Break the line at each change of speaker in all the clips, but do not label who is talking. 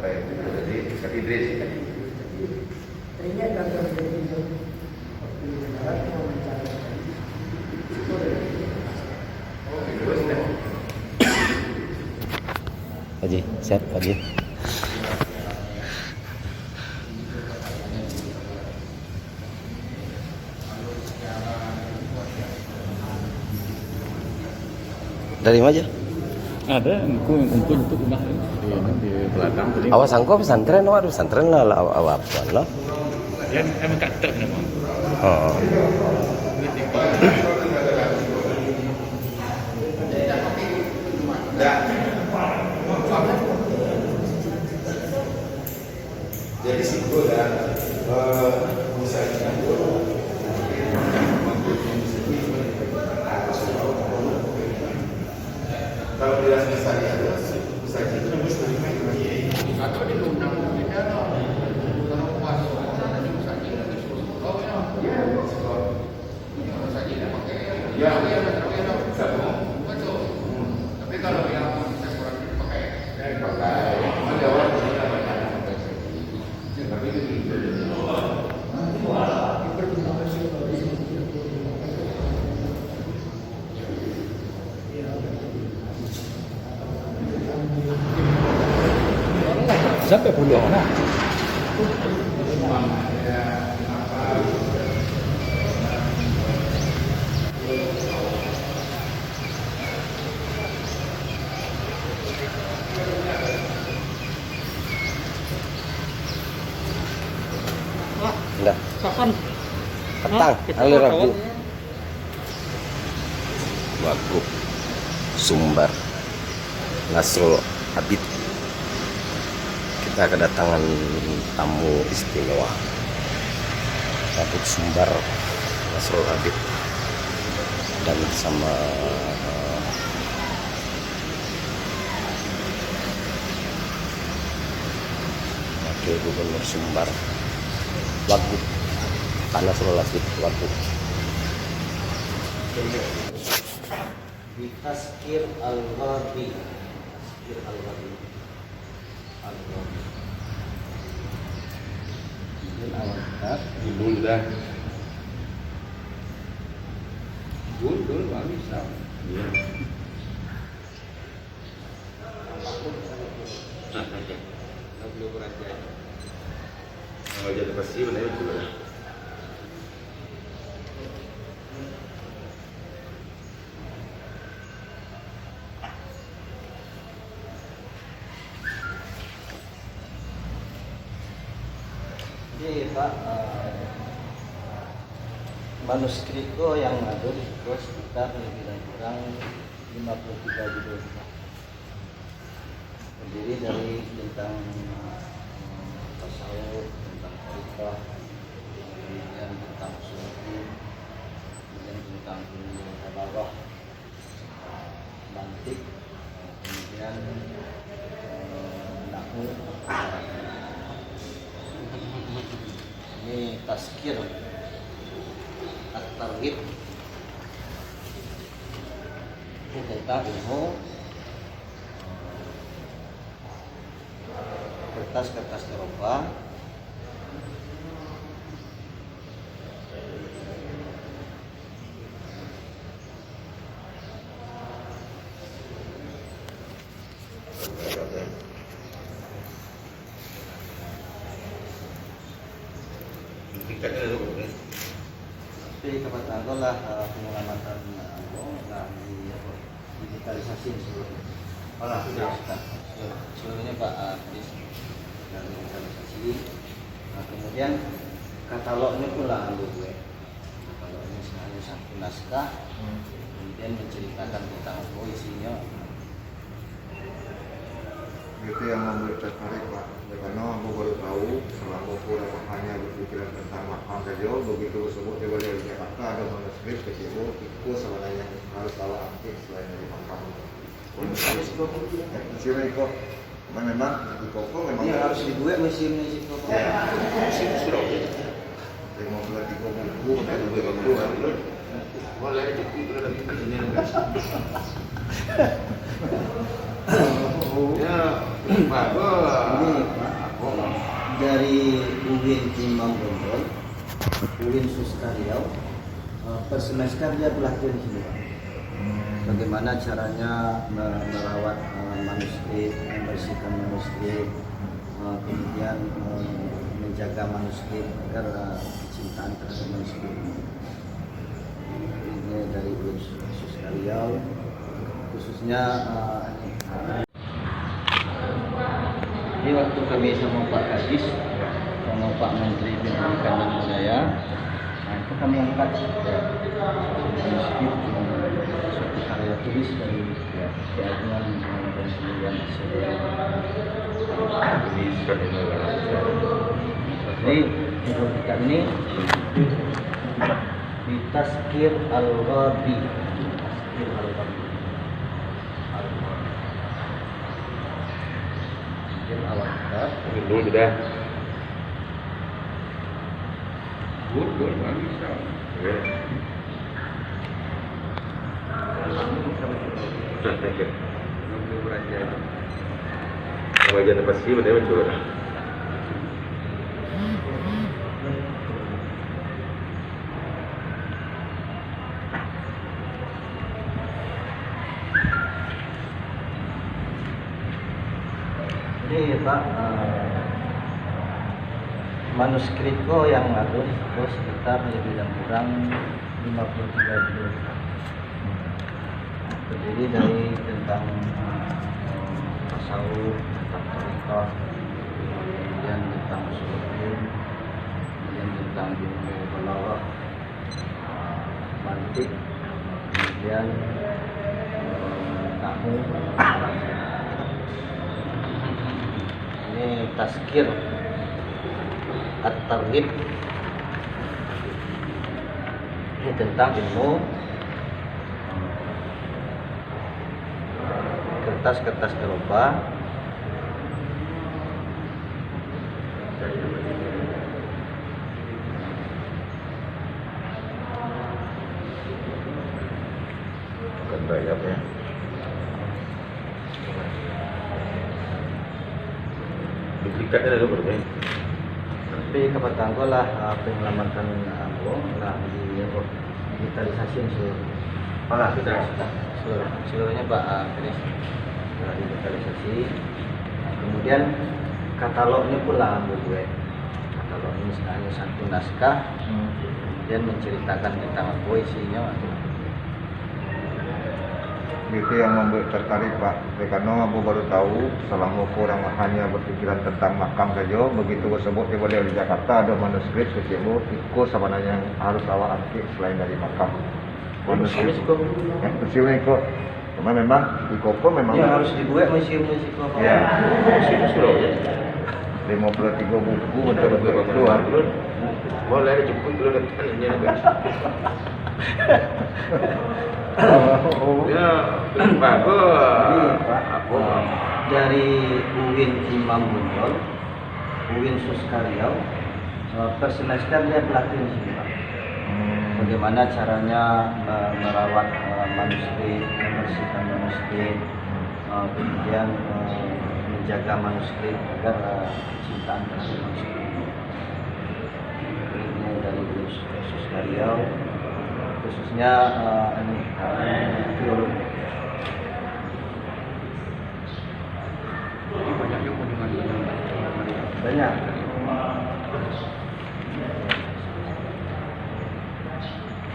itu. Jadi Ustaz Idris.
Teringat gambar video
Haji, sehat Haji. Dari mana aja?
Ada ngumpul untuk rumah di belakang tadi.
Awas sangko pesantren, waduh pesantren lah apa lah.
Ya emang kater memang.
Oh.
Jadi simbol dan misalnya kalau tidak misalnya ada misalnya itu atau di undang kita kalau puasa ada misalnya ya betul tapi kalau yang kurang pakai ada orang tapi
sampai puluh orang.
Enggak.
Kapan?
Petang, hari Rabu. Wagub Sumbar Nasrul Habib. Kita kedatangan tamu istimewa Wagub Sumbar Nasrul Habib dan sama Wakil Gubernur Sumbar Wagub Pak Nasrul Habib Wagub. Taskir Al-Ghabi. Taskir Al-Ghabi. Al-Ghabi. Ini awal kitab.
Judul dah. Judul bagus tau. Iya. Nah, belum raja. Mau jadi pasti benar itu.
Jadi Pak, manuskripto yang ada di sekitar lebih kurang 53 judul. Terdiri dari tentang tasawuf, tentang tarikah, kemudian tentang sufi, kemudian tentang balaghah, mantik, kemudian nahwu. Ini Taskir At-Targhib ini tentang ilmu kertas-kertas Eropa. Tapi kebetulan lah penyelamatan digitalisasi seluruhnya. Seluruhnya Pak digitalisasi. Nah, kemudian katalognya pula gue. Katalognya hanya satu naskah. Kemudian menceritakan tentang isinya.
Itu yang membuat tertarik Pak, ya, karena aku baru tahu selama aku hanya berpikiran tentang makam saja, begitu sebut di balik Jakarta ada manuskrip kecil itu sebenarnya harus tahu aktif selain dari makam. Museum itu memang di Koko memang
harus dibuat museumnya di Koko.
Ya, museum sudah. Yang membuat di Koko buku kan boleh itu dari sini. Ya, bagus.
Ini Pak, aku dari UIN Imam Bonjol, UIN Suskaryau, per semester dia pelatihan di sini Pak. Bagaimana caranya merawat manuskrip, membersihkan manuskrip, kemudian menjaga manuskrip agar kecintaan terhadap manuskrip. Ini dari UIN Suskaryau, khususnya ini waktu kami sama Pak Kadis, sama Pak Menteri Pendidikan dan Budaya, nah itu kami angkat manuskrip suatu karya tulis dari keagungan dan pemilihan nasional. Jadi untuk kita ini di Tazkir Al-Ghabi, Tazkir Al-Ghabi. Awal kita
dulu sudah good bagus ya. Wajah tempat sih benar betul.
Jadi Pak, manuskripku yang ada itu sekitar lebih dan kurang 53 juz. Terdiri dari tentang tasawuf, tentang thariqah, kemudian tentang usul fiqh, kemudian tentang ilmu balaghah, mantiq, kemudian nahwu. Ini Tazkir At-Targhib, ini tentang ilmu kertas-kertas Eropa.
Bukan bayar ya. Duplikatnya ada berapa?
Tapi kebetulan lah penyelamatan aku lah digitalisasi seluruh. Seluruhnya Pak Kadis sudah digitalisasi. Nah, kemudian katalognya pula gue. Katalog ini hanya satu naskah, kemudian menceritakan tentang apa isinya.
Itu yang membuat tertarik Pak, karena aku baru tahu selama orang hanya berpikiran tentang makam saja, begitu tersebut di Balai di Jakarta ada manuskrip kecil ikut sama yang harus awak angkit selain dari makam. Manuskrip museum ikut, cuma memang di Kopo memang
ya, harus dibuat museum Kopo.
Ya,
Museum sudah.
53 buku betul-betul keluar.
Boleh ada jemput dulu depan ini agak. Ya, bagus.
Apa? Dari UIN Imam Bonjol, UIN Suskaryau, per semester dia pelatihan di sini Pak. Bagaimana caranya merawat manuskrip, membersihkan manuskrip, kemudian menjaga manuskrip agar kecintaan terhadap manuskrip. Ini dari UIN Suskaryau, khususnya filologi.
Banyak yang
Banyak.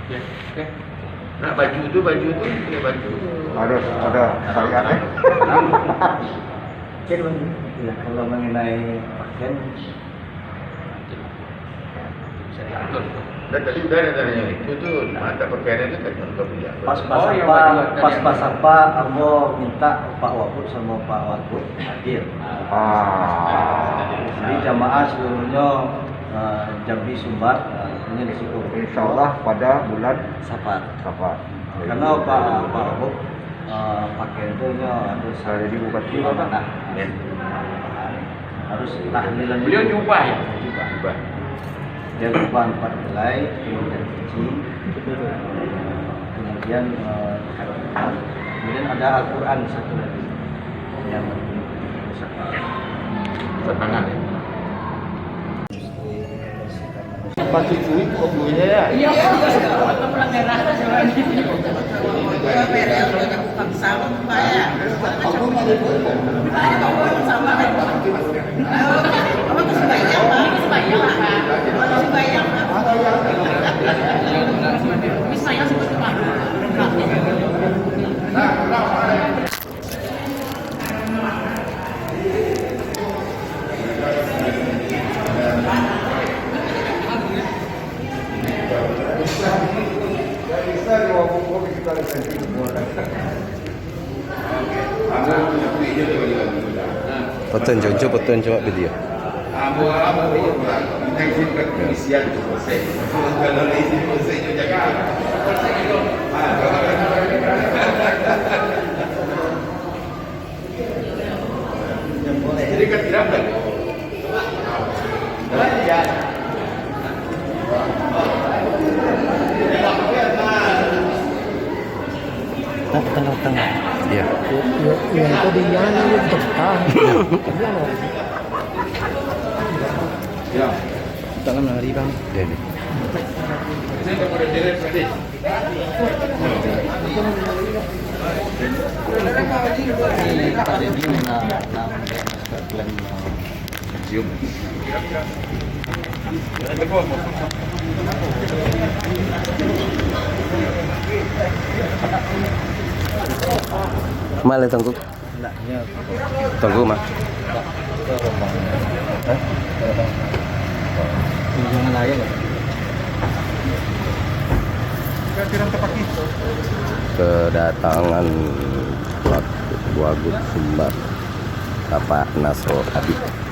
Oke. Nah, baju tu punya baju.
Ada syariatnya.
Ya, kalau mengenai pakaian
Saya atur. Dan tadi udah ada tanya itu tuh mata pakaian itu kan contoh punya.
pas apa Ambo minta Pak Wabud sama Pak Wabud hadir. Jadi jamaah seluruhnya Jambi Sumbar ini risiko.
Insyaallah pada bulan
Safar. Karena
Karena
Pak Wabud pakaian itu harus
jadi bupati
di mana? Harus tahlilan.
Beliau jubah ya?
Jubah. Dia jubah 4 helai, kemudian cuci, kemudian kemudian ada Al-Quran satu lagi yang
tangan ya. Pasti duit kok duitnya ya.
Iya, kalau pelanggaran
Potong coba video.
Izin ke kepolisian itu selesai. Kalau izin selesai itu jangan. Jadi kan tidak ada. Ya.
Tengah-tengah. Iya.
yang itu dia itu depan.
Ya.
Tangan lari bang. Ya ini.
Saya kepada direct tadi.
Pak Deddy na plan
Cium.
Mal tunggu. Tunggu mah.
kunjungan aja nggak?
Kedatangan Wagub Sumbar Bapak Nasro Habib.